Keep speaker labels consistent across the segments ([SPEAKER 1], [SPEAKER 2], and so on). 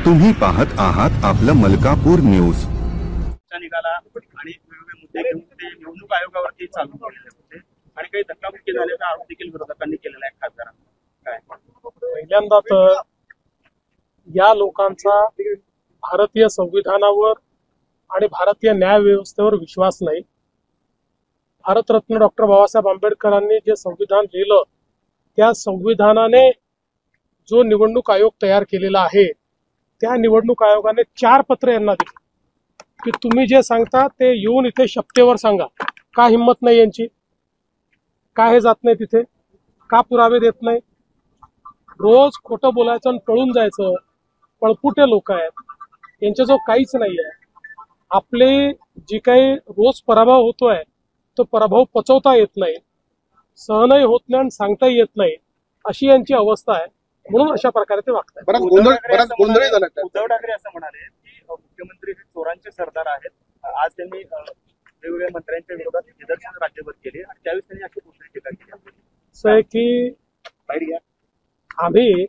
[SPEAKER 1] तुम्ही पाहत आहात आपलं मलकापूर न्यूज।
[SPEAKER 2] निघाला आणि वेगवेगळे मुद्दे घेऊन ते निवडणूक आयोगावरती चालू केलेले होते आणि काही धक्काबुक्की झाल्याचा आरोप देखील विरोधकांनी केलेला आहे खासदारांना। काय
[SPEAKER 3] पहिल्यांदा तर या लोकांचा भारतीय संविधानावर आणि भारतीय न्याय व्यवस्थेवर विश्वास नाही। भारतरत्न डॉक्टर बाबासाहेब आंबेडकरांनी जे संविधान लिहिलं त्या संविधानाने जो निवडणूक आयोग तयार केलेला आहे त्या निवडणूक आयोगाने 4 पत्र यांना दिली की तुम्ही जे सांगता ते येऊन इथे शपथेवर सांगा। का हिम्मत नाही यांची? का हे जात नाही तिथे? का पुरावे देत नाही? रोज खोटं बोलायचं आणि पळून जायचं। पळपुटे लोक आहेत, यांच्याजवळ काहीच नाही आहे। आपले जी काही रोज पराभव होतोय तो पराभव पचवता येत नाही, सहनही होत नाही आणि सांगताही येत नाही, अशी यांची अवस्था आहे। म्हणून अशा प्रकारे ते वागतात।
[SPEAKER 2] उद्धव ठाकरे असं म्हणाले की मुख्यमंत्री हे चोरांचे सरदार आहेत। आज त्यांनी वेगवेगळ्या मंत्र्यांच्या विरोधात निदर्शन राज्यभर केले आणि त्यावेळेस त्यांनी अशी दुसरी टीका केली।
[SPEAKER 3] असं आहे की आम्ही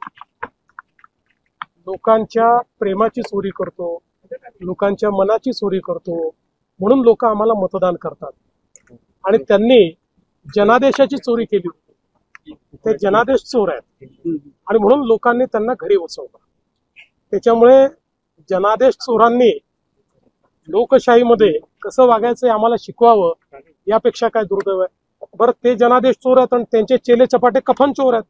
[SPEAKER 3] लोकांच्या प्रेमाची चोरी करतो, लोकांच्या मनाची चोरी करतो, म्हणून लोक आम्हाला मतदान करतात। आणि त्यांनी जनादेशाची चोरी केली होती, ते जनादेश चोर आहेत आणि म्हणून लोकांनी त्यांना घरी बसवलं। त्याच्यामुळे जनादेश चोरांनी लोकशाहीमध्ये कसं वागायचं आम्हाला शिकवावं, यापेक्षा काय दुर्दैव आहे। बरं, ते जनादेश चोर आहेत आणि त्यांचे चेले चपाटे कफन चोर आहेत।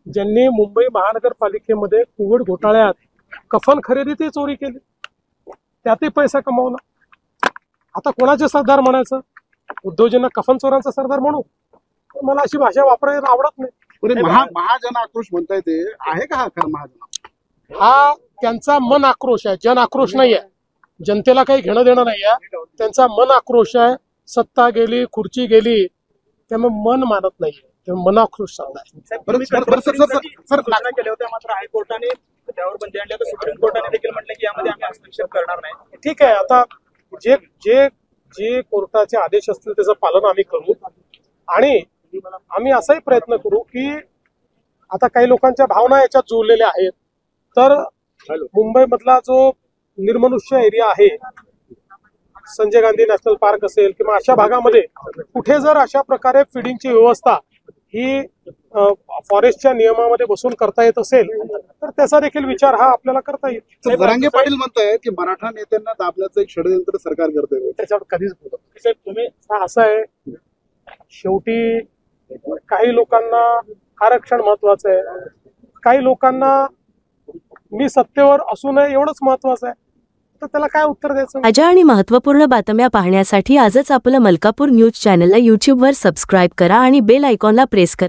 [SPEAKER 3] ज्यांनी मुंबई महानगरपालिकेमध्ये कोविड घोटाळ्यात कफन खरेदीतही चोरी केली, त्यातही पैसा कमावला। आता कोणाचे सरदार म्हणायचं? उद्धवजींना कफन चोरांचा सरदार म्हणू? मला अशी भाषा वापरायला आवडत नाही।
[SPEAKER 4] महाजन आक्रोश म्हणताय, ते आहे का हा खरा महाजन?
[SPEAKER 3] हा त्यांचा मन आक्रोश आहे, जन आक्रोश नाही आहे। जनतेला काही घेणं देणं नाही आहे, त्यांचा मन आक्रोश आहे। सत्ता गेली, खुर्ची गेली, त्यामुळे मन मानत नाहीये, त्यामुळे मन आक्रोश चाललाय।
[SPEAKER 2] सूचना केल्या होत्या, मात्र हायकोर्टाने त्यावर बंदी आणली। तर सुप्रीम कोर्टाने देखील म्हटलं की यामध्ये आम्ही हस्तक्षेप करणार नाही।
[SPEAKER 3] ठीक आहे, आता जे जे जे कोर्टाचे आदेश असतील त्याचं पालन आम्ही करू आणि आम्ही असाही प्रयत्न करू की आता काही लोकांच्या भावना याच्यात जुळलेल्या आहेत। तर मुंबई मधला जो निर्मनुष्य एरिया आहे, संजय गांधी नॅशनल पार्क असेल किंवा अशा भागामध्ये कुठे जर अशा प्रकारे फिडिंगची व्यवस्था ही फॉरेस्टच्या नियमामध्ये बसून करता येत असेल तर त्याचा देखील विचार हा आपल्याला करता येईल।
[SPEAKER 4] जरांगे पाटील म्हणतायत की मराठा नेत्यांना दाबण्याचं एक षडयंत्र सरकार करतंय,
[SPEAKER 3] त्याच्यावर कधीच बोलत नाही। तुम्ही असं आहे, शेवटी काही लोकांना आरक्षण महत्वाचं आहे, काही लोकांना मी सत्तेवर असू नये एवढंच महत्वाचं आहे, तर त्याला काय उत्तर द्यायचं?
[SPEAKER 5] ताज्या आणि महत्त्वपूर्ण बातम्या पाहण्यासाठी आजच आपलं मलकापूर न्यूज चॅनलला YouTube वर सबस्क्राईब करा आणि बेल आयकॉनला प्रेस करा।